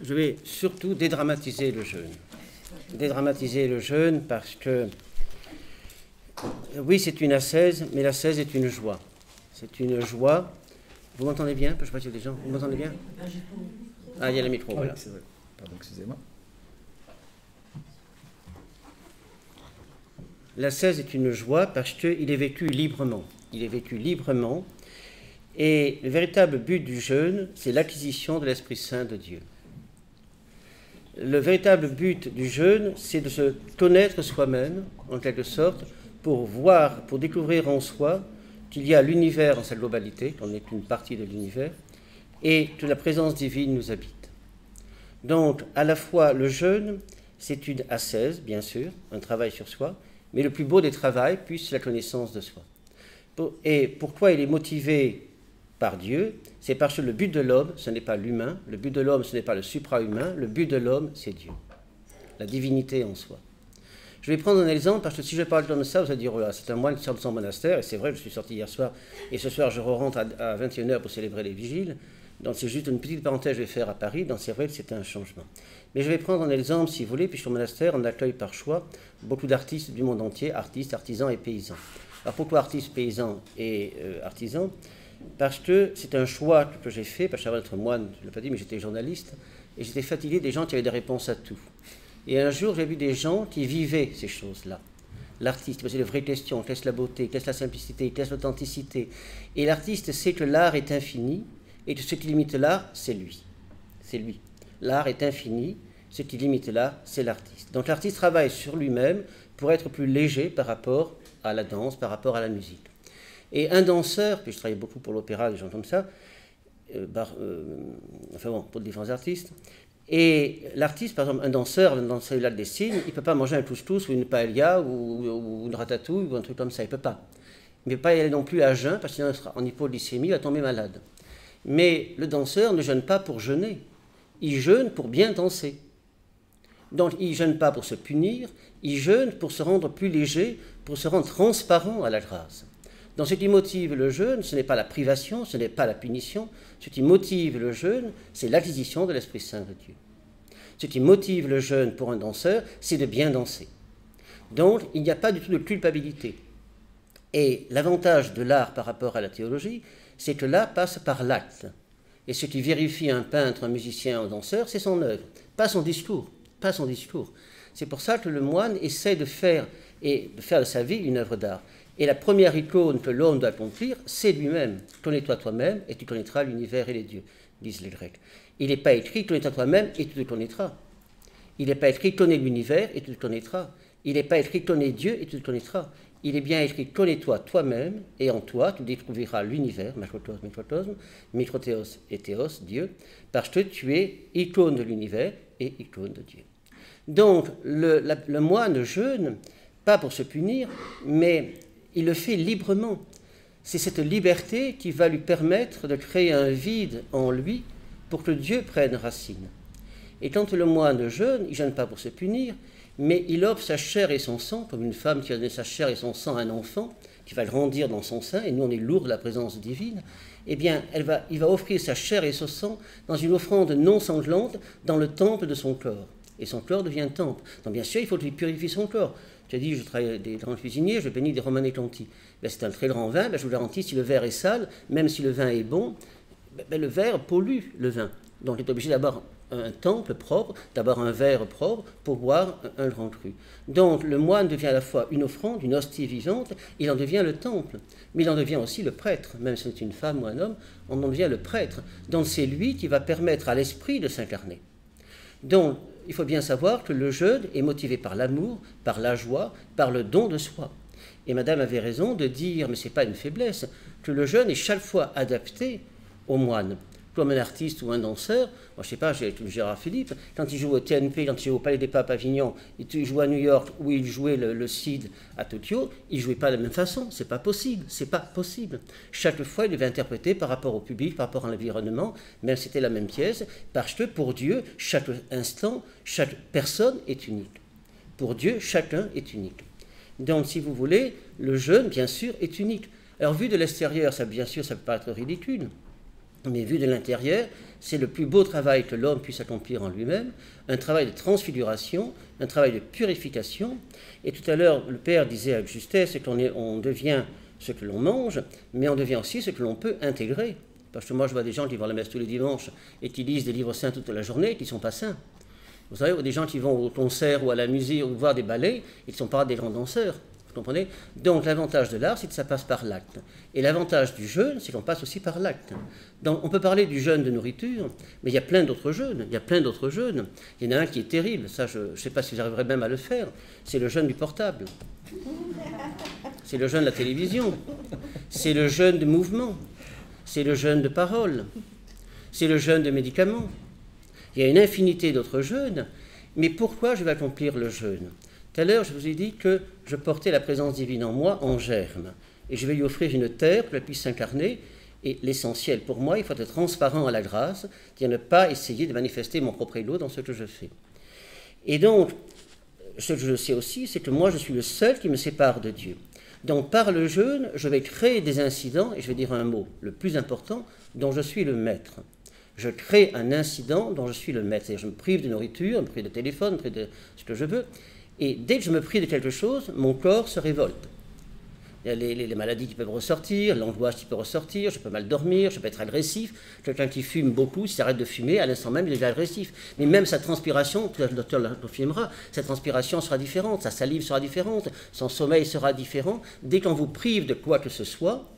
je vais surtout dédramatiser le jeûne. Dédramatiser le jeûne parce que, oui, c'est une ascèse, mais l'ascèse est une joie. C'est une joie. Vous m'entendez bien? Je ne sais pas s'il y a des gens. Vous m'entendez bien? Ah, il y a le micro, voilà. Oui, c'est vrai. Pardon, excusez-moi. L'ascèse est une joie parce qu'il est vécu librement. Il est vécu librement. Et le véritable but du jeûne, c'est l'acquisition de l'Esprit Saint de Dieu. Le véritable but du jeûne, c'est de se connaître soi-même, en quelque sorte, pour voir, pour découvrir en soi qu'il y a l'univers en sa globalité, qu'on est une partie de l'univers, et que la présence divine nous habite. Donc, à la fois, le jeûne, c'est une ascèse, bien sûr, un travail sur soi, mais le plus beau des travaux, puisque la connaissance de soi. Et pourquoi il est motivé par Dieu? C'est parce que le but de l'homme, ce n'est pas l'humain, le but de l'homme, ce n'est pas le supra-humain, le but de l'homme, c'est Dieu, la divinité en soi. Je vais prendre un exemple, parce que si je parle comme ça, vous allez dire, oh là, c'est un moine qui sort de son monastère, et c'est vrai, je suis sorti hier soir, et ce soir je rentre à 21h pour célébrer les vigiles, donc c'est juste une petite parenthèse que je vais faire à Paris, donc c'est vrai que c'est un changement. Mais je vais prendre un exemple, si vous voulez, puisque au monastère, on accueille par choix beaucoup d'artistes du monde entier, artistes, artisans et paysans. Alors pourquoi artistes, paysans et artisans? Parce que c'est un choix que j'ai fait, parce que avant d'être moine, je ne l'ai pas dit, mais j'étais journaliste, et j'étais fatigué des gens qui avaient des réponses à tout. Et un jour, j'ai vu des gens qui vivaient ces choses-là. L'artiste, c'est de vraies questions, qu'est-ce la beauté, qu'est-ce la simplicité, qu'est-ce l'authenticité. Et l'artiste sait que l'art est infini, et que ce qui limite l'art, c'est lui. C'est lui. L'art est infini, ce qui limite l'art, c'est l'artiste. Donc l'artiste travaille sur lui-même pour être plus léger par rapport à la danse, par rapport à la musique. Et un danseur, puis je travaille beaucoup pour l'opéra, des gens comme ça, enfin bon, pour différents artistes, et l'artiste, par exemple, un danseur dans le lac des Cygnes, il ne peut pas manger un tous-tous ou une paella ou une ratatouille ou un truc comme ça, il ne peut pas. Il ne peut pas y aller non plus à jeun, parce qu'il sera en hypoglycémie, il va tomber malade. Mais le danseur ne jeûne pas pour jeûner, il jeûne pour bien danser. Donc il ne jeûne pas pour se punir, il jeûne pour se rendre plus léger, pour se rendre transparent à la grâce. Donc ce qui motive le jeûne, ce n'est pas la privation, ce n'est pas la punition. Ce qui motive le jeûne, c'est l'acquisition de l'Esprit Saint de Dieu. Ce qui motive le jeûne pour un danseur, c'est de bien danser. Donc il n'y a pas du tout de culpabilité. Et l'avantage de l'art par rapport à la théologie, c'est que l'art passe par l'acte. Et ce qui vérifie un peintre, un musicien, un danseur, c'est son œuvre, pas son discours. Pas son discours. C'est pour ça que le moine essaie de faire de sa vie une œuvre d'art. Et la première icône que l'homme doit accomplir, c'est lui-même. Connais-toi toi-même et tu connaîtras l'univers et les dieux, disent les Grecs. Il n'est pas écrit connais-toi toi-même et tu te connaîtras. Il n'est pas écrit connais l'univers et tu te connaîtras. Il n'est pas écrit connais Dieu et tu te connaîtras. Il est bien écrit connais-toi toi-même et en toi tu découvriras l'univers, mikrotheos et théos, Dieu, parce que tu es icône de l'univers et icône de Dieu. Donc le moine jeûne, pas pour se punir, mais il le fait librement. C'est cette liberté qui va lui permettre de créer un vide en lui pour que Dieu prenne racine. Et quand le moine jeûne, il ne jeûne pas pour se punir, mais il offre sa chair et son sang, comme une femme qui a donné sa chair et son sang à un enfant, qui va grandir dans son sein, et nous on est lourd de la présence divine, eh bien il va offrir sa chair et son sang dans une offrande non sanglante dans le temple de son corps. Et son corps devient temple. Donc bien sûr, il faut qu'il purifie son corps. Tu as dit, je travaille avec des grands cuisiniers, je bénis des Romanée Conti. Ben, c'est un très grand vin, ben, je vous garantis, si le verre est sale, même si le vin est bon, ben, le verre pollue le vin. Donc il est obligé d'avoir un temple propre, d'avoir un verre propre pour boire un grand cru. Donc le moine devient à la fois une offrande, une hostie vivante, il en devient le temple, mais il en devient aussi le prêtre, même si c'est une femme ou un homme, on en devient le prêtre. Donc c'est lui qui va permettre à l'esprit de s'incarner. Donc il faut bien savoir que le jeûne est motivé par l'amour, par la joie, par le don de soi. Et madame avait raison de dire, mais ce n'est pas une faiblesse, que le jeûne est chaque fois adapté au moine. Comme un artiste ou un danseur, moi, je ne sais pas, j'ai Gérard Philippe, quand il joue au TNP, quand il joue au Palais des Papes à Avignon, il joue à New York, où il jouait le CID à Tokyo, il ne jouait pas de la même façon, c'est pas possible, c'est pas possible. Chaque fois, il devait interpréter par rapport au public, par rapport à l'environnement, même si c'était la même pièce, parce que pour Dieu, chaque instant, chaque personne est unique. Pour Dieu, chacun est unique. Donc, si vous voulez, le jeûne, bien sûr, est unique. Alors, vu de l'extérieur, ça, bien sûr, ça peut paraître ridicule. mais vu de l'intérieur, c'est le plus beau travail que l'homme puisse accomplir en lui-même, un travail de transfiguration, un travail de purification. Et tout à l'heure, le Père disait avec justesse qu'on devient ce que l'on mange, mais on devient aussi ce que l'on peut intégrer. Parce que moi, je vois des gens qui vont à la messe tous les dimanches et qui lisent des livres saints toute la journée et qui ne sont pas saints. Vous savez, des gens qui vont au concert ou à la musique ou voir des ballets, ils ne sont pas des grands danseurs. Vous comprenez? Donc l'avantage de l'art, c'est que ça passe par l'acte. Et l'avantage du jeûne, c'est qu'on passe aussi par l'acte. Donc on peut parler du jeûne de nourriture, mais il y a plein d'autres jeûnes. Il y a plein d'autres jeûnes. Il y en a un qui est terrible, ça je ne sais pas si j'arriverai même à le faire, c'est le jeûne du portable. C'est le jeûne de la télévision. C'est le jeûne de mouvement. C'est le jeûne de parole. C'est le jeûne de médicaments. Il y a une infinité d'autres jeûnes, mais pourquoi je vais accomplir le jeûne? Tout à l'heure, je vous ai dit que je portais la présence divine en moi en germe, et je vais lui offrir une terre pour qu'elle puisse s'incarner, et l'essentiel pour moi, il faut être transparent à la grâce, c'est-à-dire ne pas essayer de manifester mon propre ego dans ce que je fais. Et donc, ce que je sais aussi, c'est que moi, je suis le seul qui me sépare de Dieu. Donc, par le jeûne, je vais créer des incidents, et je vais dire un mot, le plus important, dont je suis le maître. Je crée un incident dont je suis le maître. C'est-à-dire, je me prive de nourriture, je me prive de téléphone, je me prive de ce que je veux. Et dès que je me prive de quelque chose, mon corps se révolte. Il y a les maladies qui peuvent ressortir, l'angoisse qui peut ressortir, je peux mal dormir, je peux être agressif. Quelqu'un qui fume beaucoup, s'il arrête de fumer, à l'instant même, il est agressif. Mais même sa transpiration, tout le docteur le confirmera, sa transpiration sera différente, sa salive sera différente, son sommeil sera différent. Dès qu'on vous prive de quoi que ce soit,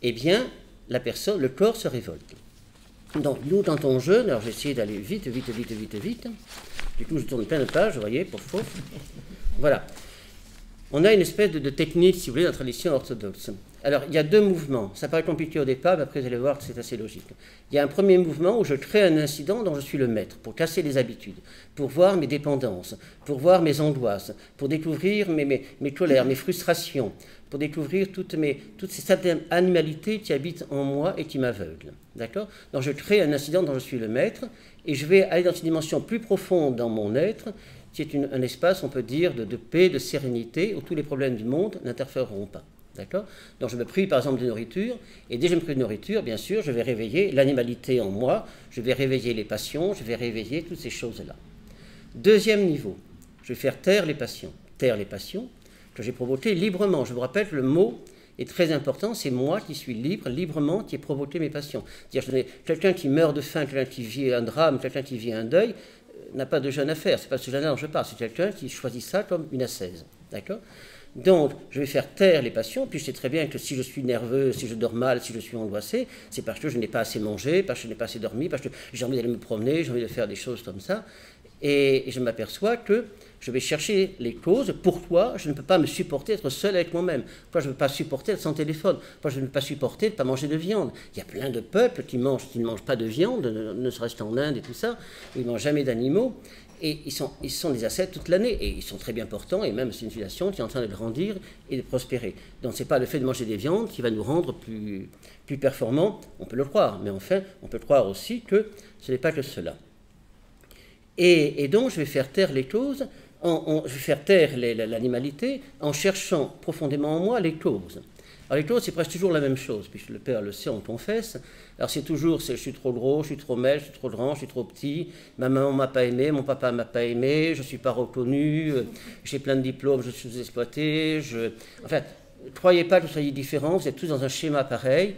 eh bien, le corps se révolte. Donc, nous, dans ton jeûne, alors j'ai essayé d'aller vite. Du coup, je tourne plein de pages, vous voyez, pour faux. Voilà. On a une espèce de technique, si vous voulez, dans la tradition orthodoxe. Alors, il y a deux mouvements. Ça paraît compliqué au départ, mais après, vous allez voir que c'est assez logique. Il y a un premier mouvement où je crée un incident dont je suis le maître, pour casser les habitudes, pour voir mes dépendances, pour voir mes angoisses, pour découvrir mes colères, mes frustrations, pour découvrir toutes ces certaines animalités qui habitent en moi et qui m'aveuglent. D'accord? Donc, je crée un incident dont je suis le maître, et je vais aller dans une dimension plus profonde dans mon être, qui est un espace, on peut dire, de paix, de sérénité, où tous les problèmes du monde n'interféreront pas. D'accord? Donc je me prive par exemple de nourriture, et dès que je me prive de nourriture, bien sûr, je vais réveiller l'animalité en moi, je vais réveiller les passions, je vais réveiller toutes ces choses-là. Deuxième niveau, je vais faire taire les passions que j'ai provoquées librement. Je vous rappelle que le mot est très important, c'est moi qui suis libre, librement, qui ai provoqué mes passions. C'est-à-dire, quelqu'un qui meurt de faim, quelqu'un qui vit un drame, quelqu'un qui vit un deuil, n'a pas de jeûne à faire, c'est pas ce jeûne-là dont je parle, c'est quelqu'un qui choisit ça comme une ascèse. D'accord? Donc, je vais faire taire les passions, puis je sais très bien que si je suis nerveux, si je dors mal, si je suis angoissé, c'est parce que je n'ai pas assez mangé, parce que je n'ai pas assez dormi, parce que j'ai envie d'aller me promener, j'ai envie de faire des choses comme ça. Et je m'aperçois que je vais chercher les causes. Pourquoi je ne peux pas me supporter d'être seul avec moi-même? Pourquoi je ne peux pas supporter d'être sans téléphone? Pourquoi je ne peux pas supporter de ne pas manger de viande? Il y a plein de peuples qui ne mangent pas de viande, ne serait-ce qu'en Inde et tout ça, où ils ne mangent jamais d'animaux. Et ils sont des ascètes toute l'année, et ils sont très bien portants, et même c'est une civilisation qui est en train de grandir et de prospérer. Donc ce n'est pas le fait de manger des viandes qui va nous rendre plus performants, on peut le croire, mais enfin, on peut croire aussi que ce n'est pas que cela. Et donc je vais faire taire les causes, je vais faire taire l'animalité en cherchant profondément en moi les causes. Alors les causes, c'est presque toujours la même chose, puisque le Père le sait, on confesse. Alors c'est toujours, je suis trop gros, je suis trop maigre, je suis trop grand, je suis trop petit, ma maman ne m'a pas aimé, mon papa ne m'a pas aimé, je ne suis pas reconnu, j'ai plein de diplômes, je suis exploité. Enfin, ne croyez pas que vous soyez différents, vous êtes tous dans un schéma pareil.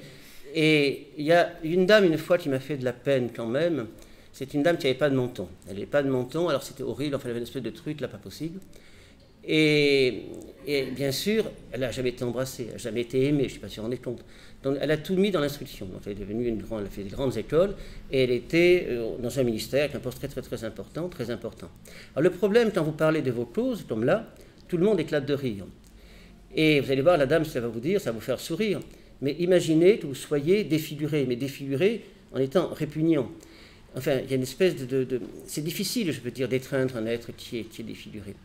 Et il y a une dame, une fois, qui m'a fait de la peine quand même. C'est une dame qui n'avait pas de menton. Elle n'avait pas de menton, alors c'était horrible, enfin elle avait une espèce de truc là, pas possible. Et bien sûr, elle n'a jamais été embrassée, elle n'a jamais été aimée, je ne sais pas si vous vous rendez compte. Donc elle a tout mis dans l'instruction. Donc elle est devenue elle a fait des grandes écoles, et elle était dans un ministère avec un poste très important, très important. Alors le problème, quand vous parlez de vos causes, comme là, tout le monde éclate de rire. Et vous allez voir, la dame, ça va vous dire, ça va vous faire sourire. Mais imaginez que vous soyez défiguré, mais défiguré en étant répugnant. Enfin, il y a une espèce c'est difficile, je peux dire, d'étreindre un être qui est défiguré.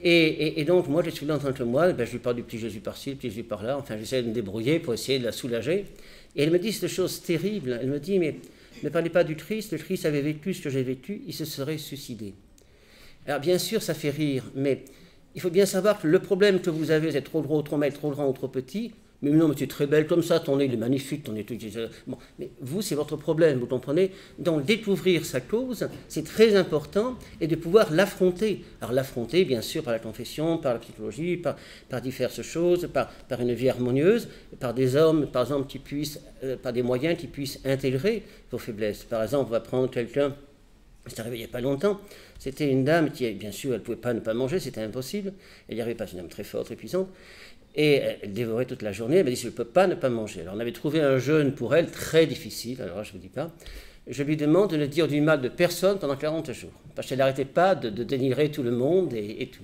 Et donc, moi, je suis là en tant que moi, je lui parle du petit Jésus par-ci, le petit Jésus par-là, enfin, j'essaie de me débrouiller pour essayer de la soulager. Et elle me dit cette chose terrible, elle me dit, mais ne parlez pas du Christ, le Christ avait vécu ce que j'ai vécu, il se serait suicidé. Alors, bien sûr, ça fait rire, mais il faut bien savoir que le problème que vous avez, vous êtes trop gros, trop maigre, trop grand ou trop petit, Mais non, mais tu es très belle comme ça, ton nez il est magnifique, ton nez tout. Bon, mais vous, c'est votre problème, vous comprenez? Donc, découvrir sa cause, c'est très important, et de pouvoir l'affronter. Alors, l'affronter, bien sûr, par la confession, par la psychologie, par diverses choses, par une vie harmonieuse, par des hommes, par exemple, qui puissent, par des moyens qui puissent intégrer vos faiblesses. Par exemple, on va prendre quelqu'un. C'est arrivé il n'y a pas longtemps. C'était une dame qui, bien sûr, elle ne pouvait pas ne pas manger, c'était impossible. Elle n'y arrivait pas, c'est une dame très forte, très puissante. Et elle dévorait toute la journée. Elle m'a dit, je ne peux pas ne pas manger. Alors on avait trouvé un jeûne pour elle très difficile. Alors là, je ne vous dis pas. Je lui demande de ne dire du mal de personne pendant 40 jours. Parce qu'elle n'arrêtait pas de dénigrer tout le monde et tout.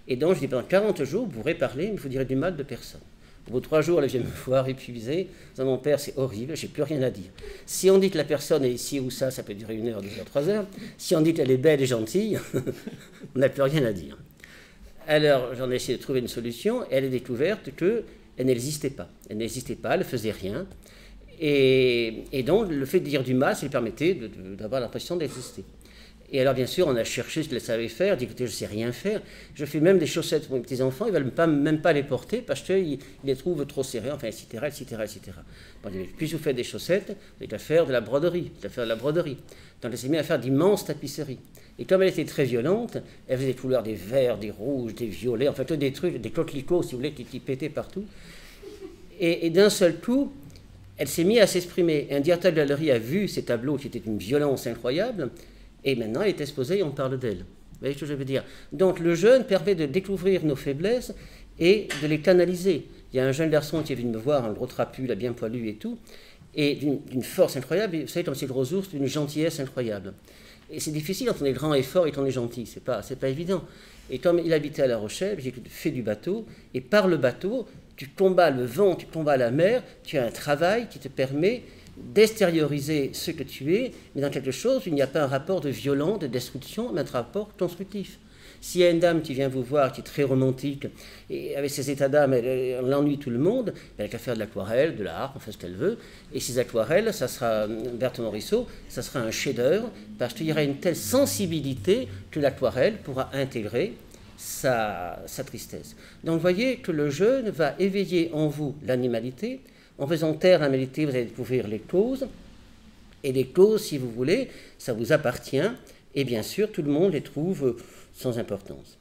Et donc je dis, pendant 40 jours, vous pourrez parler, mais vous direz du mal de personne. Au bout de 3 jours, elle vient me voir épuisée. Mon père, c'est horrible, j'ai plus rien à dire. Si on dit que la personne est ici ou ça peut durer 1 heure, 2 heures, 3 heures. Si on dit qu'elle est belle et gentille, on n'a plus rien à dire. Alors, j'en ai essayé de trouver une solution, et elle a découvert qu'elle n'existait pas. Elle n'existait pas, elle ne faisait rien. Et donc, le fait de dire du mal, ça lui permettait d'avoir l'impression d'exister. Et alors, bien sûr, on a cherché ce qu'elle savait faire. Elle dit, écoutez, je ne sais rien faire. Je fais même des chaussettes pour mes petits-enfants. Ils ne veulent même pas les porter parce qu'ils les trouvent trop serrées, enfin, etc., etc., etc. Bon, puis vous faites des chaussettes, vous êtes à faire de la broderie. Donc, elle s'est mise à faire d'immenses tapisseries. Et comme elle était très violente, elle faisait des couleurs, des verts, des rouges, des violets, en fait, des trucs, des coquelicots, si vous voulez, qui pétaient partout. Et d'un seul coup, elle s'est mise à s'exprimer. Un directeur de galerie a vu ces tableaux qui étaient d'une violence incroyable. Et maintenant, elle est exposée et on parle d'elle. Vous voyez ce que je veux dire? Donc, le jeûne permet de découvrir nos faiblesses et de les canaliser. Il y a un jeune garçon qui est venu me voir, un gros trapu, là, bien poilu et tout, et d'une force incroyable. Et vous savez, comme c'est le gros ours, d'une gentillesse incroyable. Et c'est difficile quand on est grand et fort et qu'on est gentil. C'est pas évident. Et comme il habitait à La Rochelle, j'ai fait du bateau. Et par le bateau, tu combats le vent, tu combats la mer. Tu as un travail qui te permet d'extérioriser ce que tu es, mais dans quelque chose où il n'y a pas un rapport de violence, de destruction, mais un rapport constructif. S'il y a une dame qui vient vous voir, qui est très romantique, et avec ses états d'âme, elle ennuie tout le monde, elle n'a qu'à faire de l'aquarelle, de l'art, on fait ce qu'elle veut, et ces aquarelles, ça sera, Berthe Morisot, ça sera un chef-d'œuvre, parce qu'il y aura une telle sensibilité que l'aquarelle pourra intégrer sa tristesse. Donc vous voyez que le jeûne va éveiller en vous l'animalité. En faisant taire l'animalité, vous allez découvrir les causes. Et les causes, si vous voulez, ça vous appartient. Et bien sûr, tout le monde les trouve sans importance.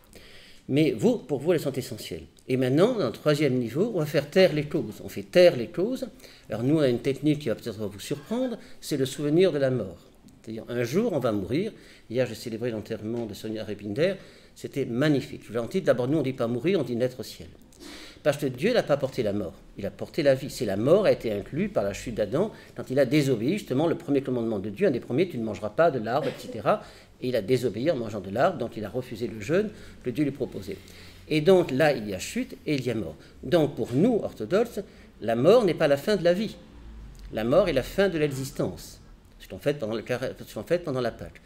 Mais vous, pour vous, elles sont essentielles. Et maintenant, dans le 3e niveau, on va faire taire les causes. On fait taire les causes. Alors nous, on a une technique qui va peut-être vous surprendre, c'est le souvenir de la mort. C'est-à-dire, un jour, on va mourir. Hier, j'ai célébré l'enterrement de Sonia Rebinder. C'était magnifique. Je vous l'ai dit, d'abord, nous, on ne dit pas mourir, on dit naître au ciel. Parce que Dieu n'a pas porté la mort, il a porté la vie. C'est la mort a été inclue par la chute d'Adam quand il a désobéi, justement, le premier commandement de Dieu, un des premiers, tu ne mangeras pas de l'arbre, etc. Et il a désobéi en mangeant de l'arbre, donc il a refusé le jeûne que Dieu lui proposait. Et donc là, il y a chute et il y a mort. Donc pour nous, orthodoxes, la mort n'est pas la fin de la vie. La mort est la fin de l'existence, ce qu'on fait pendant la Pâque.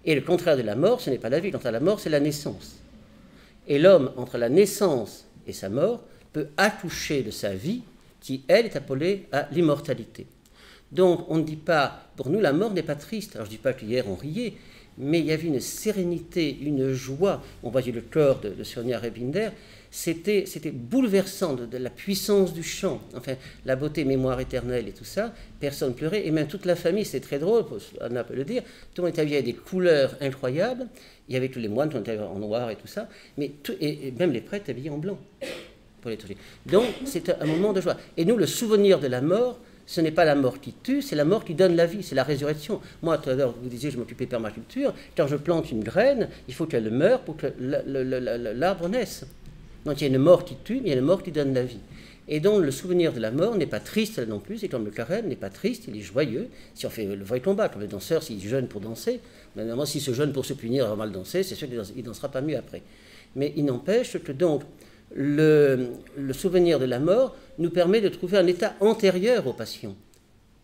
Et le contraire de la mort, ce n'est pas la vie. Le contraire de la mort, c'est la naissance. Et l'homme, entre la naissance et sa mort, peut accoucher de sa vie qui, elle, est appelée à l'immortalité. Donc, on ne dit pas, pour nous, la mort n'est pas triste. Alors, je ne dis pas qu'hier, on riait, mais il y avait une sérénité, une joie. On voyait le corps de Sonia Rebinder. C'était bouleversant de la puissance du chant, enfin, la beauté, mémoire éternelle et tout ça. Personne pleurait, et même toute la famille, c'est très drôle, Anna peut le dire, tout le monde était habillé avec des couleurs incroyables. Il y avait tous les moines qui étaient en noir et tout ça, mais et même les prêtres habillés en blanc. Donc, c'est un moment de joie. Et nous, le souvenir de la mort, ce n'est pas la mort qui tue, c'est la mort qui donne la vie, c'est la résurrection. Moi, tout à l'heure, vous disiez, je m'occupais de permaculture. Quand je plante une graine, il faut qu'elle meure pour que l'arbre naisse. Donc, il y a une mort qui tue, mais il y a une mort qui donne la vie. Et donc, le souvenir de la mort n'est pas triste non plus, et comme le carême n'est pas triste, il est joyeux. Si on fait le vrai combat, comme le danseur, s'il jeûne pour danser, maintenant, s'il se jeûne pour se punir, il va mal danser, c'est sûr qu'il ne dansera pas mieux après. Mais il n'empêche que donc, le souvenir de la mort nous permet de trouver un état antérieur aux passions.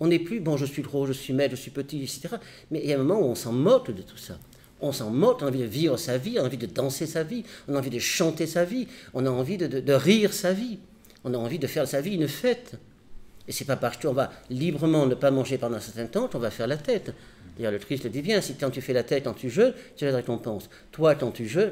On n'est plus, bon, je suis gros, je suis maigre, je suis petit, etc. Mais il y a un moment où on s'en moque de tout ça. On s'en moque, on a envie de vivre sa vie, on a envie de danser sa vie, on a envie de chanter sa vie, on a envie de rire sa vie, on a envie de faire de sa vie une fête. Et c'est pas parce qu'on va librement ne pas manger pendant un certain temps qu'on va faire la tête. D'ailleurs, le Christ le dit bien, si quand tu fais la tête, quand tu jeûnes, tu as la récompense. Toi, quand tu jeûnes,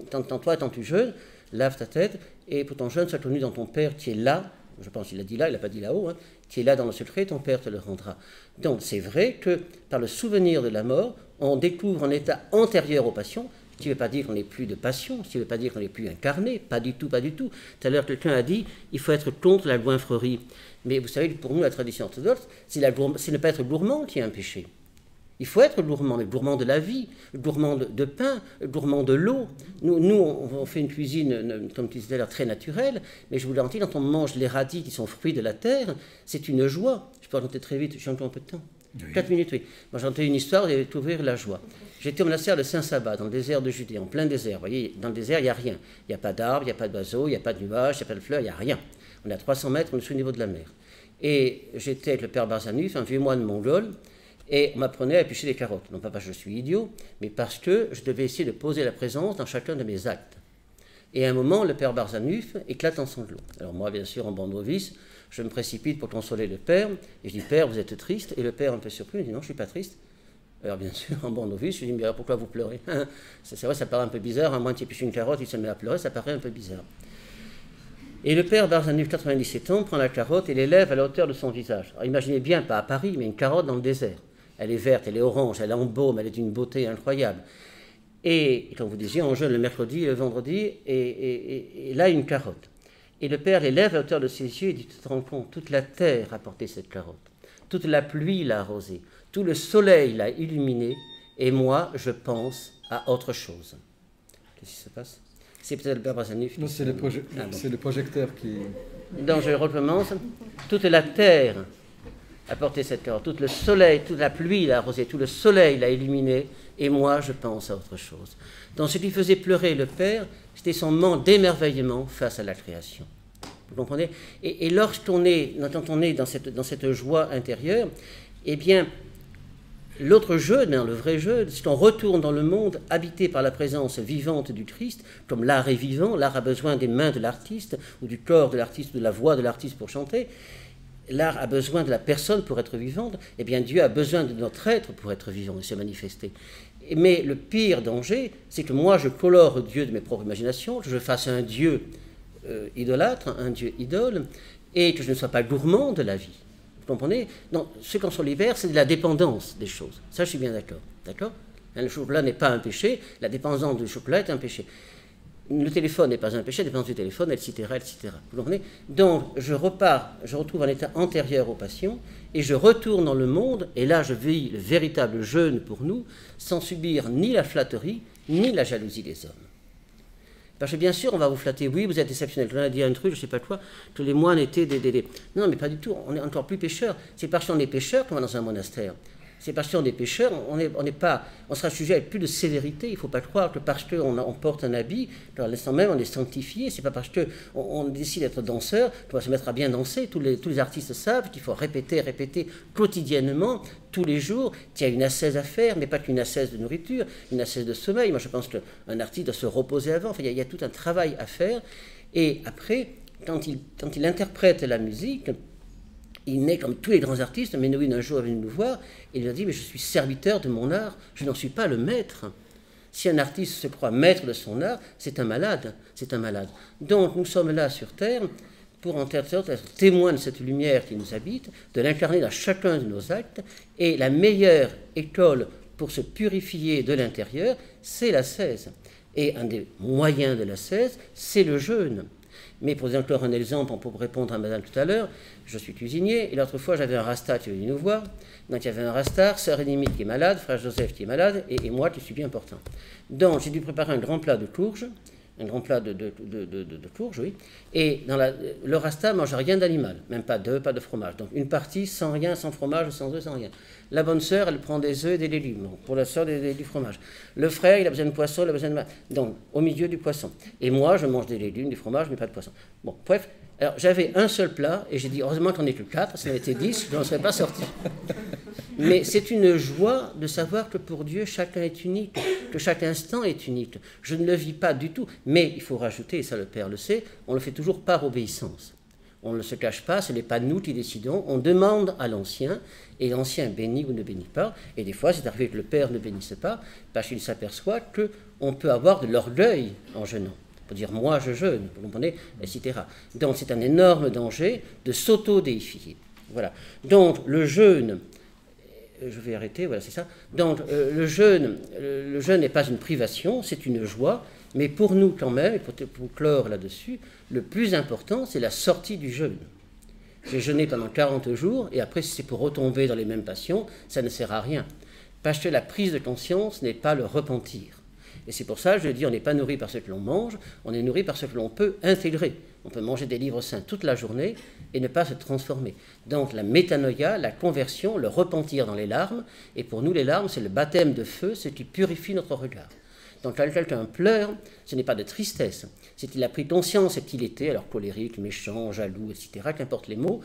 quand tu jeûnes, lave ta tête, et pour ton jeûne, sois connu dans ton Père qui est là, je pense qu'il l'a dit là, il n'a pas dit là-haut, hein, qui est là dans le secret, ton Père te le rendra. Donc c'est vrai que par le souvenir de la mort, on découvre un état antérieur aux passions, ce qui ne veut pas dire qu'on n'est plus de passion, ce qui ne veut pas dire qu'on n'est plus incarné, pas du tout, pas du tout. Tout à l'heure, quelqu'un a dit, il faut être contre la goinfrerie. Mais vous savez, pour nous, la tradition orthodoxe, c'est ne pas être gourmand qui est un péché. Il faut être gourmand, mais gourmand de la vie, gourmand de pain, gourmand de l'eau. Nous, on fait une cuisine, comme tu disais, très naturelle, mais je vous garantis, quand on mange les radis qui sont fruits de la terre, c'est une joie. Je peux raconter très vite, j'ai encore un peu de temps. Oui. 4 minutes, oui. Moi, j'ai entendu une histoire et ouvrir la joie. J'étais au monastère de Saint-Saba, dans le désert de Judée, en plein désert. Vous voyez, dans le désert, il n'y a rien. Il n'y a pas d'arbres, il n'y a pas d'oiseaux, il n'y a pas de nuages, il n'y a pas de fleurs, il n'y a rien. On est à 300 mètres au-dessus du niveau de la mer. Et j'étais avec le père Barzanuf, un vieux moine mongol, et on m'apprenait à éplucher des carottes. Non pas parce que je suis idiot, mais parce que je devais essayer de poser la présence dans chacun de mes actes. Et à un moment, le père Barzanuf éclate en sanglots. Alors moi, bien sûr, en bon novice, je me précipite pour consoler le père, et je dis, Père, vous êtes triste? Et le père, un peu surpris, me dit, non, je ne suis pas triste. Alors bien sûr, en bon novice, je lui dis, mais alors pourquoi vous pleurez? C'est vrai, ça paraît un peu bizarre, à moins qu'il épluche une carotte, il se met à pleurer, ça paraît un peu bizarre. Et le père Barzanuf, 97 ans, prend la carotte et l'élève à la hauteur de son visage. Alors imaginez bien, pas à Paris, mais une carotte dans le désert. Elle est verte, elle est orange, elle embaume, elle est d'une beauté incroyable. Et comme vous disiez, on jeûne le mercredi et le vendredi, et là, une carotte. Et le père l'élève à hauteur de ses yeux et dit, tu te rends compte, toute la terre a porté cette carotte, toute la pluie l'a arrosée, tout le soleil l'a illuminée, et moi, je pense à autre chose. Qu'est-ce qui se passe? C'est peut-être le père Barzanuf. Non, c'est le projecteur qui... Donc je recommence. Toute la terre a porté cette carotte, tout le soleil, toute la pluie l'a arrosée, tout le soleil l'a illuminée, et moi, je pense à autre chose. Donc ce qui faisait pleurer le père, c'était son manque d'émerveillement face à la création. Vous comprenez? Et lorsqu'on est, quand on est dans cette joie intérieure, eh bien, l'autre jeûne, le vrai jeûne, c'est qu'on retourne dans le monde habité par la présence vivante du Christ, comme l'art est vivant, l'art a besoin des mains de l'artiste, ou du corps de l'artiste, de la voix de l'artiste pour chanter. L'art a besoin de la personne pour être vivante, et bien Dieu a besoin de notre être pour être vivant et se manifester. Mais le pire danger, c'est que moi je colore Dieu de mes propres imaginations, que je fasse un Dieu idolâtre, un Dieu idole, et que je ne sois pas gourmand de la vie. Vous comprenez? Non, ce qu'on se libère, c'est de la dépendance des choses. Ça, je suis bien d'accord. D'accord? Le chocolat n'est pas un péché, la dépendance du chocolat est un péché. Le téléphone n'est pas un péché, la dépendance du téléphone, etc., etc. Vous comprenez? Donc, je retrouve un état antérieur aux passions, et je retourne dans le monde, et là, je vis le véritable jeûne pour nous, sans subir ni la flatterie, ni la jalousie des hommes. Parce que bien sûr, on va vous flatter, oui, vous êtes exceptionnel. On a dit un truc, je ne sais pas quoi, que les moines étaient des... Non, mais pas du tout, on est encore plus pécheurs. C'est parce qu'on est pécheurs qu'on va dans un monastère. C'est parce qu'on est pécheurs, on sera sujet à plus de sévérité. Il ne faut pas croire que parce qu'on porte un habit, à l'instant même on est sanctifié. C'est pas parce qu'on décide d'être danseur qu'on va se mettre à bien danser. Tous les artistes savent qu'il faut répéter quotidiennement, tous les jours. Il y a une ascèse à faire, mais pas qu'une ascèse de nourriture, une ascèse de sommeil. Moi je pense qu'un artiste doit se reposer avant. Enfin, il y a tout un travail à faire. Et après, quand il interprète la musique, il naît comme tous les grands artistes. Menuhin un jour est venu nous voir et il a dit, mais je suis serviteur de mon art, je n'en suis pas le maître. Si un artiste se croit maître de son art, c'est un malade, c'est un malade. Donc nous sommes là sur Terre pour en quelque sorte être témoins de cette lumière qui nous habite, de l'incarner dans chacun de nos actes, et la meilleure école pour se purifier de l'intérieur, c'est l'ascèse. Et un des moyens de l'ascèse, c'est le jeûne. Mais pour donner encore un exemple, pour répondre à madame tout à l'heure, je suis cuisinier, et l'autre fois j'avais un rasta qui est venu nous voir. Donc il y avait un rastar, sœur Ennemie qui est malade, frère Joseph qui est malade, et moi qui suis bien important. Donc j'ai dû préparer un grand plat de courges, un grand plat de courges, oui. Et dans le rasta ne mange rien d'animal, même pas d'œufs, pas de fromage. Donc une partie sans rien, sans fromage, sans œufs, sans rien. La bonne sœur, elle prend des œufs et des légumes. Donc, pour la sœur, du fromage. Le frère, il a besoin de poisson, il a besoin de... Donc, au milieu du poisson. Et moi, je mange des légumes, du fromage, mais pas de poisson. Bon, bref. Alors, j'avais un seul plat, et j'ai dit, heureusement qu'on n'est que 4, ça en était 10, je n'en serais pas sorti. Mais c'est une joie de savoir que pour Dieu, chacun est unique, que chaque instant est unique. Je ne le vis pas du tout, mais il faut rajouter, et ça le Père le sait, on le fait toujours par obéissance. On ne se cache pas, ce n'est pas nous qui décidons, on demande à l'ancien, et l'ancien bénit ou ne bénit pas, et des fois c'est arrivé que le Père ne bénisse pas, parce qu'il s'aperçoit qu'on peut avoir de l'orgueil en jeûnant. pour dire moi je jeûne, vous comprenez, etc. Donc c'est un énorme danger de s'auto-déifier. Voilà. Donc le jeûne, je vais arrêter, voilà, c'est ça. Donc le jeûne n'est pas une privation, c'est une joie, mais pour nous quand même, et pour clore là-dessus, le plus important, c'est la sortie du jeûne. J'ai jeûné pendant 40 jours, et après, si c'est pour retomber dans les mêmes passions, ça ne sert à rien. Parce que la prise de conscience n'est pas le repentir. Et c'est pour ça que je dis, on n'est pas nourri par ce que l'on mange, on est nourri par ce que l'on peut intégrer. On peut manger des livres saints toute la journée et ne pas se transformer. Donc la métanoïa, la conversion, le repentir dans les larmes, et pour nous les larmes, c'est le baptême de feu, ce qui purifie notre regard. Donc quand quelqu'un pleure, ce n'est pas de tristesse, c'est qu'il a pris conscience qu'il était, alors colérique, méchant, jaloux, etc., qu'importe les mots,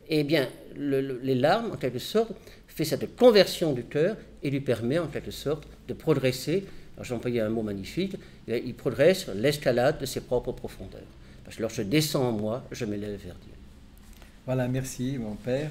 eh bien les larmes, en quelque sorte, fait cette conversion du cœur et lui permet en quelque sorte de progresser. Alors j'ai employé un mot magnifique, il progresse sur l'escalade de ses propres profondeurs. Parce que lorsque je descends en moi, je m'élève vers Dieu. Voilà, merci mon père.